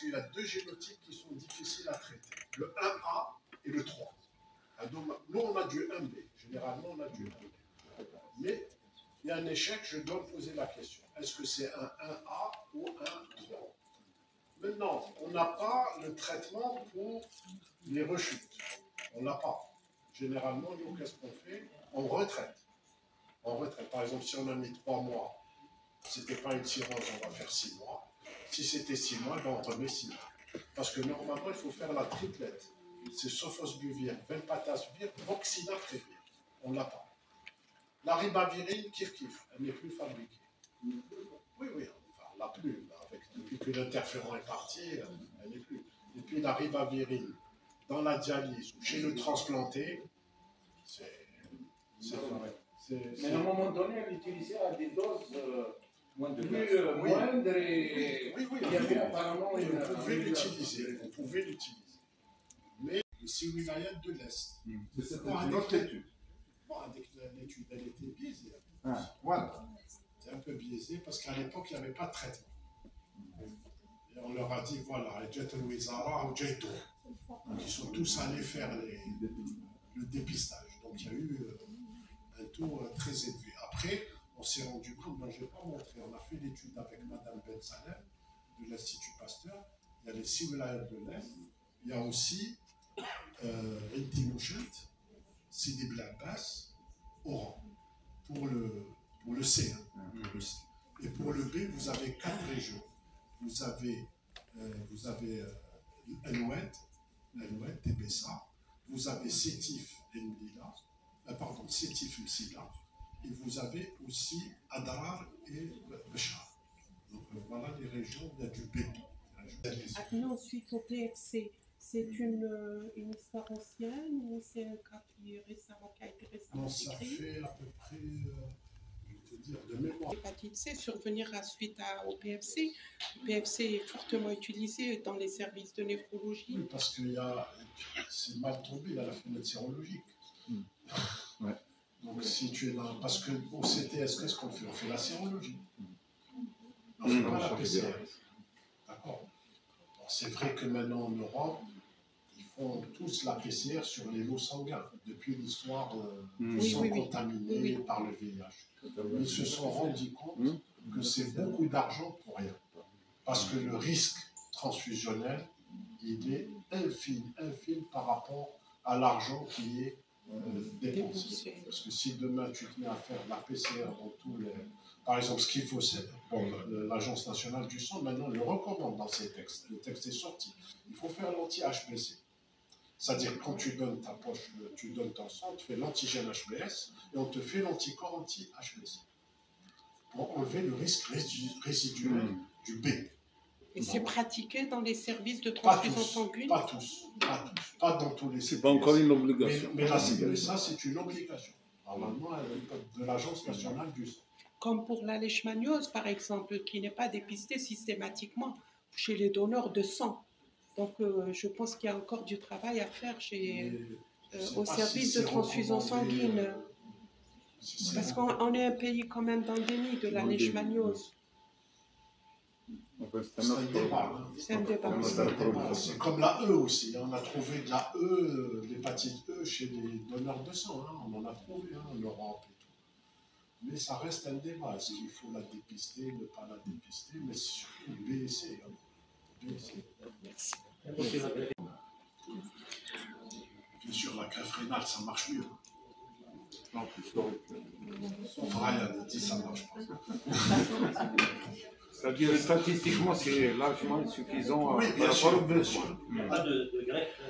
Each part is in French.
qu'il y a deux génotypes qui sont difficiles à traiter, le 1A et le 3. Nous, on a du 1B. Généralement, on a du 1B. Mais il y a un échec, je dois me poser la question. Est-ce que c'est un 1A ou un 3? Maintenant, on n'a pas le traitement pour les rechutes. On n'a pas. Généralement, nous, qu'est-ce qu'on fait? On retraite. On retraite. Par exemple, si on a mis 3 mois, ce n'était pas une cirrhose, on va faire 6 mois. Si c'était 6 mois, ben on remet 6 mois. Parce que normalement, il faut faire la triplette. C'est sofosbuvir, velpatasvir, voxinaprevir. On ne l'a pas. La ribavirine, kiff, elle n'est plus fabriquée. Oui, enfin, on ne l'a plus. Depuis que l'interféron est parti, elle n'est plus. Et puis la ribavirine, dans la dialyse ou chez le transplanté, c'est vrai. Mais à un moment donné, elle utilisait à des doses moindres et il y avait apparemment une... Vous pouvez l'utiliser. Mais c'est une wilayat de l'Est. C'est une autre étude. Bon, l'étude, elle était biaisée. Ah, voilà. C'est un peu biaisé parce qu'à l'époque, il n'y avait pas de traitement. Et on leur a dit, voilà, ils sont tous allés faire le dépistage. Donc il y a eu un taux très élevé. Après, on s'est rendu compte, moi je ne vais pas montrer, on a fait l'étude avec Madame Ben Salem de l'Institut Pasteur, il y a les 6 wilayas de l'Est, il y a aussi Inti Mouchet, Sidi Blabas, Oran, pour le C. Et pour le B, vous avez 4 régions. Vous avez Alouette, Tébessa, vous avez Sétif et Mlila, Sétif et Msila, et vous avez aussi Adrar et Béchar. Donc voilà les régions, il y a du B. Non, suite au PFC, c'est une histoire ancienne ou c'est un cas qui a été récemment Non, ça fait à peu près, je vais te dire, de mémoire. L'hépatite C survenir suite au PFC. Le PFC est fortement utilisé dans les services de néphrologie. Oui, parce que c'est mal tombé, il a la fenêtre sérologique. Ouais. Donc si tu es là, parce qu'au CTS, qu'est-ce qu'on fait? On fait la sérologie. On ne fait pas la PCR. D'accord. C'est vrai que maintenant en Europe, ils font tous la PCR sur les lots sanguins, depuis l'histoire qui sont contaminés par le VIH. Ils se sont rendus compte que c'est beaucoup d'argent pour rien. Parce que le risque transfusionnel, il est infime par rapport à l'argent qui est dépensé. Parce que si demain tu te mets à faire de la PCR dans tous les... Par exemple, ce qu'il faut, c'est... Bon, l'Agence nationale du sang, maintenant, le recommande dans ses textes. Le texte est sorti. Il faut faire l'anti-HBC. C'est-à-dire que quand tu donnes ta poche, tu donnes ton sang, tu fais l'antigène HBS et on te fait l'anticorps anti-HBC. Pour enlever le risque résiduel du B. Et c'est pratiqué dans les services de transfusion sanguine? Pas tous. Pas dans tous les services. C'est pas encore une obligation. Mais ça, c'est une obligation. Normalement, de l'Agence nationale du sang. Comme pour la leishmaniose, par exemple, qui n'est pas dépistée systématiquement chez les donneurs de sang. Donc, je pense qu'il y a encore du travail à faire au service de transfusion sanguine. Parce qu'on est un pays quand même d'endémie de la leishmaniose. C'est un débat. C'est un débat. C'est comme la E aussi. On a trouvé de la E, l'hépatite E chez les donneurs de sang. On en a trouvé en Europe et tout. Mais ça reste un débat. Est-ce qu'il faut la dépister, ne pas la dépister? Mais c'est surtout B et C. Merci. Bien sûr, la greffe rénale, ça marche mieux. Non, plus Sauf Ryan, dit ça marche pas. C'est-à-dire, statistiquement, c'est largement insuffisant oui, bien par sûr, rapport aux bien sûr. besoins. Pas de greffe.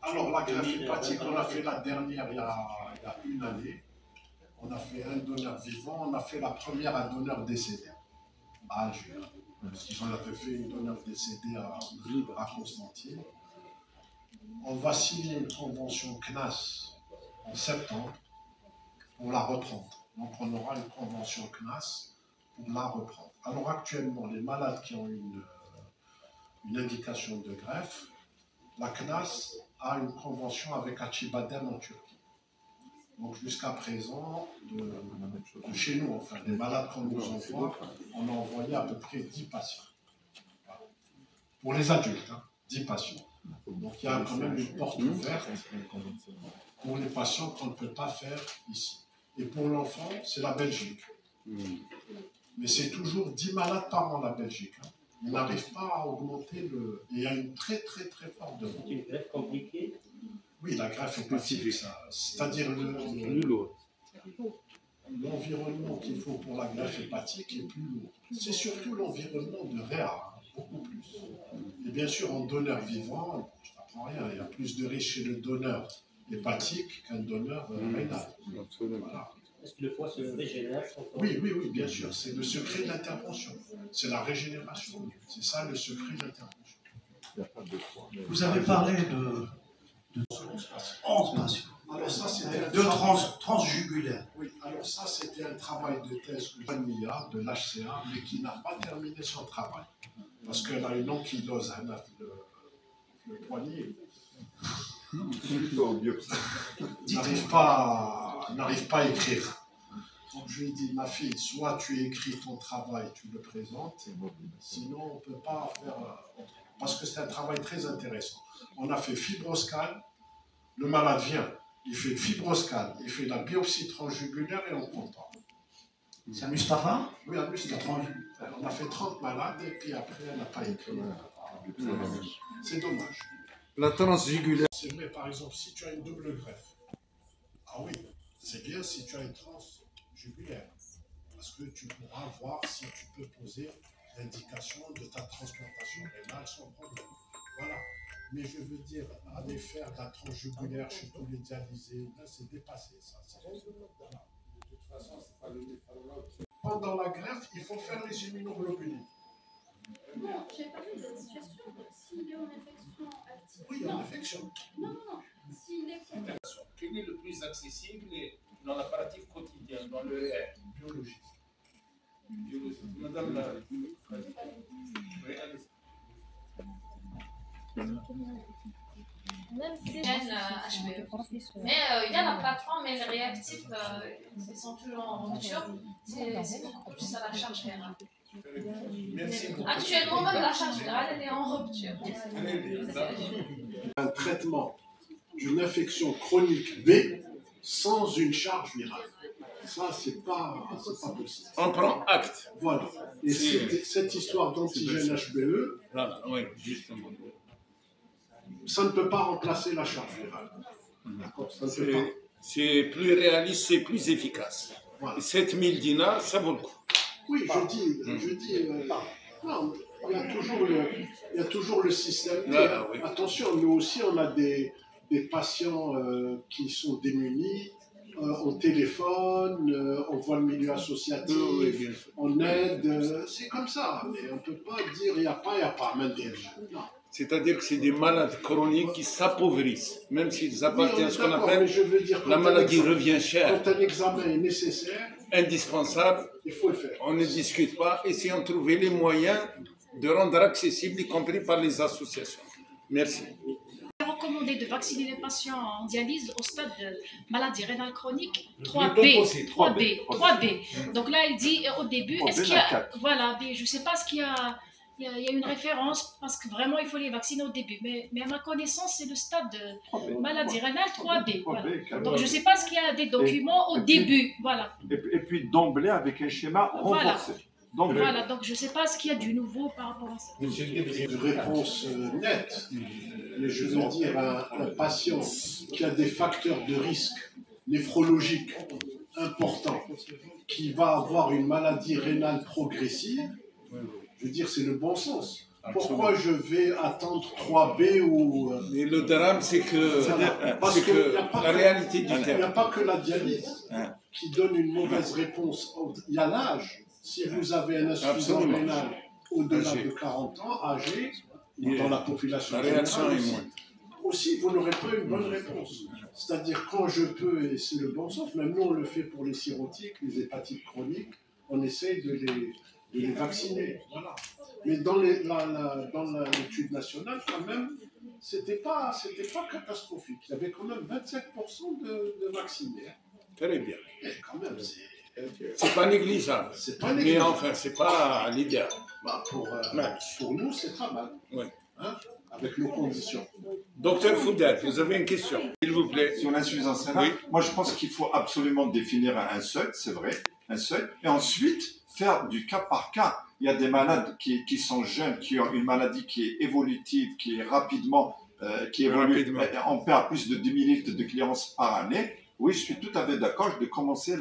Alors, la greffe hépatique, on a fait la dernière il y a une année. On a fait un donneur vivant, on a fait la première à donneur décédé à Alger. On avait fait une donneur décédé à Constantine. On va signer une convention CNAS en septembre pour la reprendre. Donc on aura une convention CNAS pour la reprendre. Alors actuellement, les malades qui ont une indication de greffe, la CNAS a une convention avec Acibadem en Turquie. Donc jusqu'à présent, de chez nous, enfin, les malades qu'on nous envoie, on a envoyé à peu près 10 patients. Voilà. Pour les adultes, 10 patients. Donc il y a quand même une porte ouverte pour les patients qu'on ne peut pas faire ici. Et pour l'enfant, c'est la Belgique. Mais c'est toujours 10 malades par an, la Belgique. On n'arrive pas à augmenter le... Il y a une très très très forte demande. C'est une greffe compliquée? Oui, la greffe hépatique, c'est-à-dire l'environnement qu'il faut pour la greffe hépatique est plus lourd. C'est surtout l'environnement de réa, beaucoup plus. Et bien sûr, en donneur vivant, je n'apprends rien, il y a plus de risques chez le donneur hépatique qu'un donneur rénal. Voilà. Est-ce que le foie se régénère? Oui, bien sûr. C'est le secret de l'intervention. C'est la régénération. C'est ça le secret de l'intervention. Vous avez parlé de 11 patients. Alors ça, c'était de transjugulaire. Oui, alors ça, c'était un travail de thèse de Mia, de l'HCA, mais qui n'a pas terminé son travail. Parce qu'elle a une ankylose, le poignet. N'arrive pas à écrire. Donc je lui ai dit, ma fille, soit tu écris ton travail, tu le présentes, sinon on ne peut pas faire... Parce que c'est un travail très intéressant. On a fait fibroscan, le malade vient, il fait le fibroscan, il fait la biopsie transjugulaire et on compare. C'est à Mustapha? Oui, à Mustapha. On a fait 30 malades et puis après on n'a pas écrit. C'est dommage. La transjugulaire. C'est vrai, par exemple, si tu as une double greffe, ah oui, c'est bien si tu as une transjugulaire, parce que tu pourras voir si tu peux poser l'indication de ta transplantation rénale sans problème. Voilà. Mais je veux dire, aller faire de la transjugulaire chez tous les dialysés, là, c'est dépassé, ça. Voilà. De toute façon, c'est pas le néphrologue. Pendant la greffe, il faut faire les immunoglobulines. Non, j'ai pas vu cette situation. S'il est en infection active. Oui, en infection. Non. S'il est Quel est le plus accessible dans la pratique quotidienne, dans le réel? Biologique. Madame la... même si HBE. Mais il y a la plateforme, mais les réactifs, ils sont toujours en rupture. C'est beaucoup plus à la charge virale. Actuellement, même la charge virale, elle est en rupture. Un traitement d'une infection chronique B sans une charge virale. Ça, c'est pas possible. On prend acte. Voilà. Et cette histoire d'antigène HBE, Voilà, oui, justement. ça ne peut pas remplacer la charge virale. D'accord, ça ne peut pas. C'est plus réaliste, c'est plus efficace. Voilà. 7000 dinars, ça vaut le coup. Oui, je dis non, il y a toujours le système. Ah, oui. Attention, nous aussi, on a des patients qui sont démunis. On téléphone, on voit le milieu associatif, on aide, c'est comme ça. Mais on ne peut pas dire il n'y a pas, non. C'est-à-dire que c'est des malades chroniques qui s'appauvrissent, même s'ils appartiennent à ce qu'on d'accord, appelle mais je veux dire, la maladie revient chère. Quand un examen est nécessaire, Indispensable, il faut le faire. on ne discute pas, essayons de trouver les moyens de rendre accessible, y compris par les associations. Merci. Recommandé de vacciner les patients en dialyse au stade de maladie rénale chronique 3B. Donc là, il dit au début, est-ce qu'il y a... Voilà, je ne sais pas ce qu'il y a... Il y a une référence parce que vraiment il faut les vacciner au début. Mais à ma connaissance, c'est le stade de maladie rénale 3B. Voilà. Donc je ne sais pas ce qu'il y a des documents au début. Voilà. Et puis d'emblée avec un schéma renforcé. Voilà, donc je ne sais pas ce qu'il y a du nouveau par rapport à ça. Une réponse nette. Mais je veux dire, un patient qui a des facteurs de risque néphrologiques importants, qui va avoir une maladie rénale progressive, je veux dire, c'est le bon sens. Pourquoi je vais attendre 3B ou... Et le drame, c'est que la réalité du terrain. Il n'y a pas que la dialyse qui donne une mauvaise réponse. Il y a l'âge. Si vous avez un insuffisant rénal au-delà de 40 ans, âgé, dans la population générale aussi, vous n'aurez pas une bonne réponse. C'est-à-dire, quand je peux, et c'est le bon sens, même nous on le fait pour les cirrhotiques, les hépatites chroniques, on essaye de les vacciner. Voilà. Mais dans l'étude nationale, quand même, c'était pas catastrophique. Il y avait quand même 25% de vaccinés. Très bien. Et quand même, C'est pas négligeable. C'est pas négligeable. Mais enfin, c'est pas l'idéal. Bah, pour nous, c'est pas mal. Oui. Hein, avec nos conditions. Docteur Foudel, vous avez une question, s'il vous plaît. Sur l'insuffisance rénale, moi je pense qu'il faut absolument définir un seuil, c'est vrai, un seuil, et ensuite faire du cas par cas. Il y a des malades qui sont jeunes, qui ont une maladie qui est évolutive, qui est rapidement, qui évolue. On perd plus de 10 000 litres de cléarance par année. Oui, je suis tout à fait d'accord de commencer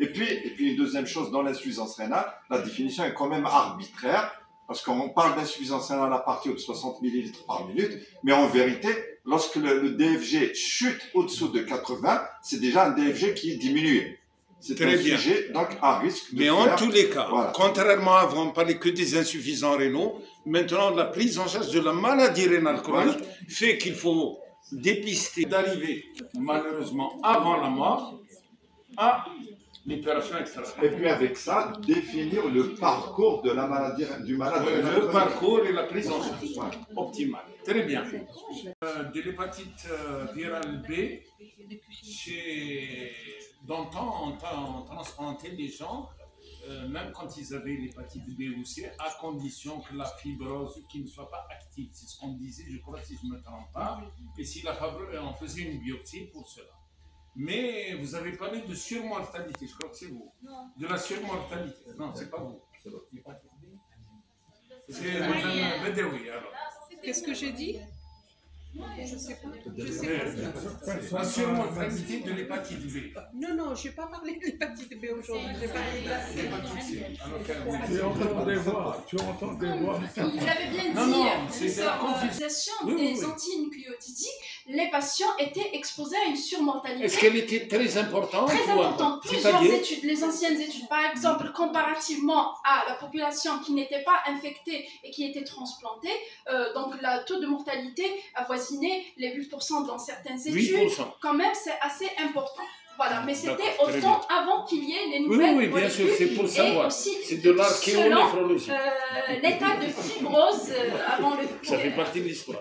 Et puis une deuxième chose, dans l'insuffisance rénale, la définition est quand même arbitraire, parce qu'on parle d'insuffisance rénale à partir de 60 ml par minute, mais en vérité, lorsque le DFG chute au-dessous de 80, c'est déjà un DFG qui est diminué. C'est un sujet donc à risque de en tous les cas, contrairement à avant, on ne parlait que des insuffisants rénaux, maintenant la prise en charge de la maladie rénale chronique fait qu'il faut dépister, d'arriver malheureusement avant la mort à l'opération extrarénale. Et puis avec ça, définir le parcours de la maladie du malade. Le parcours et la prise en charge optimale. Très bien. De l'hépatite virale B, d'antan, on transplantait les gens, même quand ils avaient l'hépatite B ou C, à condition que la fibrose qui ne soit pas active. C'est ce qu'on disait, je crois, si je ne me trompe pas. Et si on faisait une biopsie pour cela. Mais vous avez parlé de surmortalité, je crois que c'est vous. Non. De la surmortalité. Non, c'est pas vous. C'est Madame Bedaoui, alors. Qu'est-ce que j'ai dit? Je ne sais pas. La surmortalité de l'hépatite B. Non, je n'ai pas parlé de l'hépatite B aujourd'hui. J'ai parlé de l'hépatite C. Tu entends des voix. Il avait bien dit, c'est la l'utilisation des antinucléotidiques, les patients étaient exposés à une surmortalité. Est-ce qu'elle était très importante? Très importante. Plusieurs études, les anciennes études, par exemple, comparativement à la population qui n'était pas infectée et qui était transplantée, donc le taux de mortalité avoisinait les 8% dans certaines études. 8%. Quand même, c'est assez important. Voilà, mais c'était autant avant qu'il y ait les nouvelles molécules. Oui, bien sûr, c'est pour savoir. C'est de l'archéonéphrologie. L'état de fibrose avant le... Ça fait partie de l'histoire.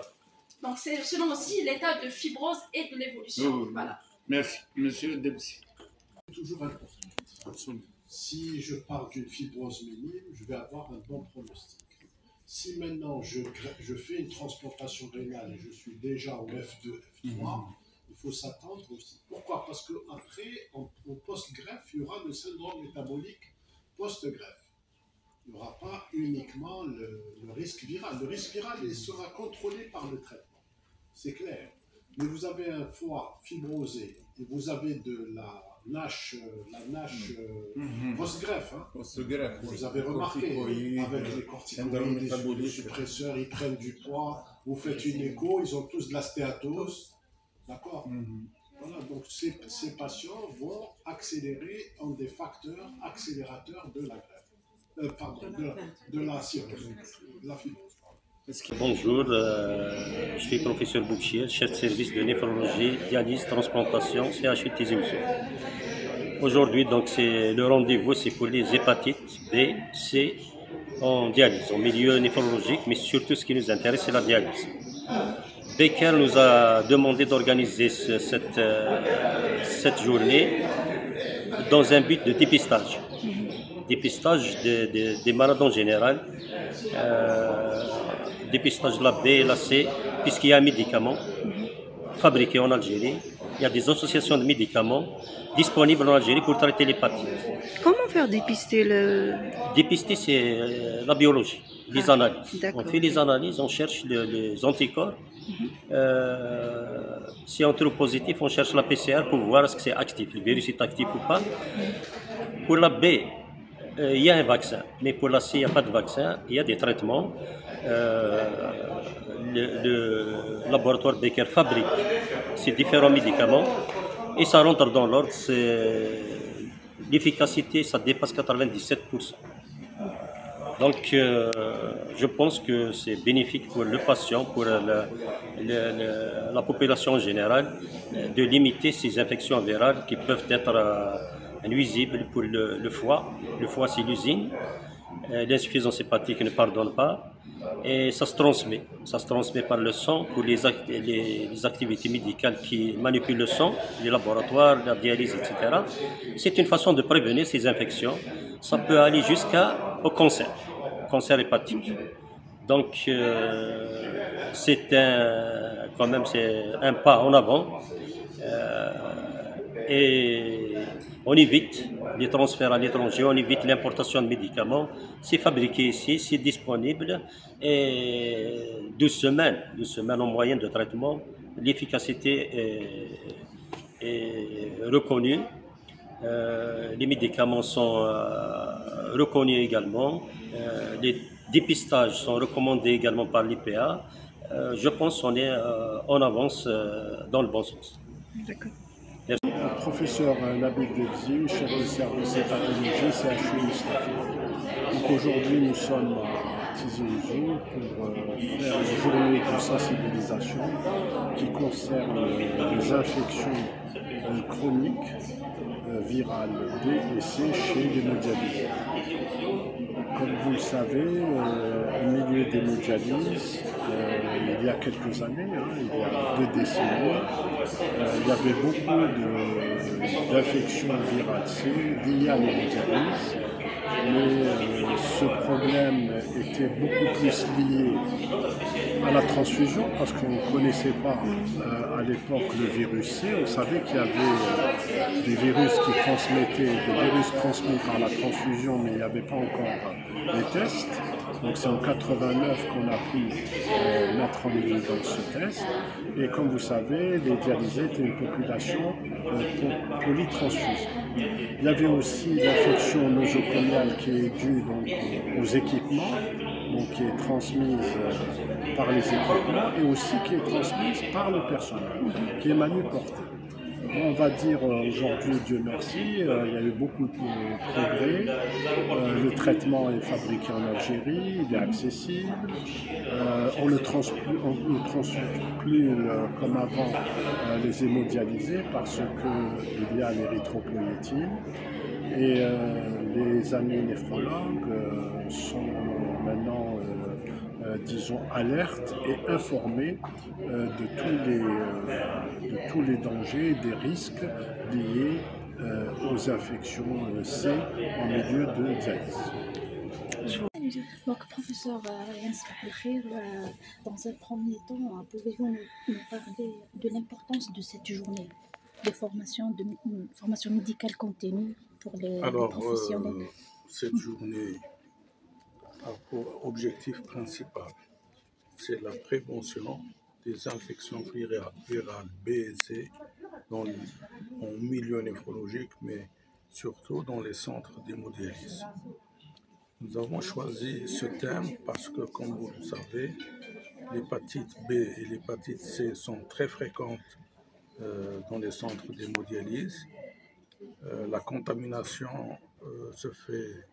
Donc c'est selon aussi l'état de fibrose et de l'évolution. Oui. Voilà. Merci. Monsieur Debsi. C'est toujours important. Absolument. Si je parle d'une fibrose minime, je vais avoir un bon pronostic. Si maintenant je fais une transplantation rénale et je suis déjà au F2, F3, il faut s'attendre aussi. Pourquoi? Parce qu'après, au post-greffe, il y aura le syndrome métabolique post-greffe. Il n'y aura pas uniquement le risque viral. Le risque viral il sera contrôlé par le traitement. C'est clair. Mais vous avez un foie fibrosé et vous avez de la NASH post-greffe. Post-greffe. Vous avez remarqué, avec les corticoïdes, les suppresseurs, ils prennent du poids. Vous faites une écho, ils ont tous de la stéatose. D'accord? Voilà, donc ces patients vont accélérer en des facteurs accélérateurs de la greffe. De la cirrhose, de la fibrose. Bonjour, je suis professeur Boukchir, chef de service de néphrologie, dialyse, transplantation, CHU Tizi Ouzou. Aujourd'hui, donc, le rendez-vous, c'est pour les hépatites B, C en dialyse, en milieu néphrologique, mais surtout ce qui nous intéresse, c'est la dialyse. Becker nous a demandé d'organiser cette journée dans un but de dépistage. Dépistage des malades en général, dépistage de la B et la C, puisqu'il y a un médicament fabriqué en Algérie. Il y a des associations de médicaments disponibles en Algérie pour traiter l'hépatite. Comment faire dépister le... Dépister, c'est la biologie, les analyses. On fait les analyses, on cherche les anticorps. Si on trouve positif, on cherche la PCR pour voir est-ce que c'est actif, le virus est actif ou pas. Pour la B, il y a un vaccin, mais pour la C, il n'y a pas de vaccin, il y a des traitements. Le laboratoire Becker fabrique ces différents médicaments et ça rentre dans l'ordre. L'efficacité, ça dépasse 97%. Donc, je pense que c'est bénéfique pour le patient, pour la population en général, de limiter ces infections virales qui peuvent être nuisibles pour le foie. Le foie, c'est l'usine. L'insuffisance hépatique ne pardonne pas et ça se transmet. Ça se transmet par le sang pour les activités médicales qui manipulent le sang, les laboratoires, la dialyse, etc. C'est une façon de prévenir ces infections. Ça peut aller jusqu'au cancer hépatique. Donc, c'est un pas en avant. Et on évite les transferts à l'étranger, on évite l'importation de médicaments. C'est fabriqué ici, c'est disponible. Et 12 semaines en moyenne de traitement, l'efficacité est reconnue. Les médicaments sont reconnus également. Les dépistages sont recommandés également par l'IPA. Je pense qu'on est en avance dans le bon sens. D'accord. Professeur Nabil Debzi, chef de service et pathologie CHU Mustafa. Donc aujourd'hui nous sommes à Tizi Ouzou pour faire une journée de sensibilisation qui concerne les infections chroniques virales B et C chez les hémodialysés. Comme vous le savez, au milieu des hémodialyses, il y a quelques années, il y a 2 décennies, il y avait beaucoup d'infections virales C liées à l'hémodialyse, mais ce problème était beaucoup plus lié à la transfusion parce qu'on ne connaissait pas à l'époque le virus C. On savait qu'il y avait des virus qui transmettaient, des virus transmis par la transfusion, mais il n'y avait pas encore les tests. Donc c'est en 89 qu'on a pu mettre en évidence ce test. Et comme vous savez, les dialysés étaient une population polytransfusée. Il y avait aussi l'infection nosocomiale qui est due donc, aux équipements, donc qui est transmise par les équipements et aussi qui est transmise par le personnel, qui est manuporté. On va dire aujourd'hui, Dieu merci, il y a eu beaucoup de progrès. Le traitement est fabriqué en Algérie, il est accessible. On ne transfuse plus comme avant les hémodialysés parce qu'il y a l'érythropoïétine. Et les amis néphrologues sont maintenant disons, alertes et informés de tous les dangers et des risques liés aux infections C en milieu de dialyse. Donc, professeur Jens Abdelkhair, dans un premier temps, pouvez-vous nous parler de l'importance de cette journée de formation médicale continue pour les professionnels? Cette journée a pour objectif principal, c'est la prévention des infections virales B et C en milieu néphrologique, mais surtout dans les centres d'hémodialyse. Nous avons choisi ce thème parce que, comme vous le savez, l'hépatite B et l'hépatite C sont très fréquentes dans les centres d'hémodialyse. La contamination se fait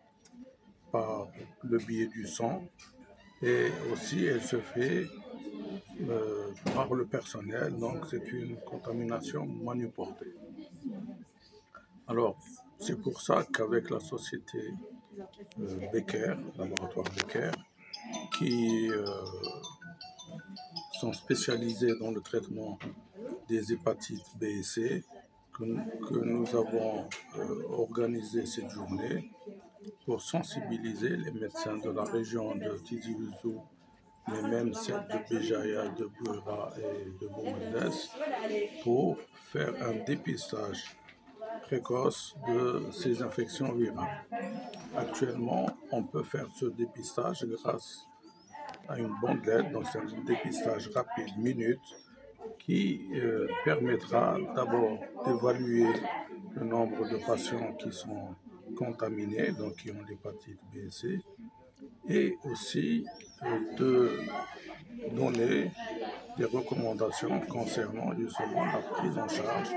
par le biais du sang et aussi elle se fait par le personnel, donc c'est une contamination manuportée. Alors, c'est pour ça qu'avec la société Becker, laboratoire Becker, qui sont spécialisés dans le traitement des hépatites B et C, que nous avons organisé cette journée pour sensibiliser les médecins de la région de Tizi Ouzou, mais même celles de Béjaïa, de Bouira et de Boumendes, pour faire un dépistage précoce de ces infections virales. Actuellement, on peut faire ce dépistage grâce à une bandelette, donc c'est un dépistage rapide, minute, qui permettra d'abord d'évaluer le nombre de patients qui sont contaminés, donc qui ont l'hépatite B et C, et aussi de donner des recommandations concernant justement la prise en charge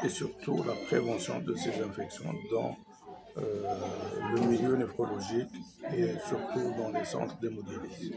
et surtout la prévention de ces infections dans le milieu néphrologique et surtout dans les centres d'hémodialyse.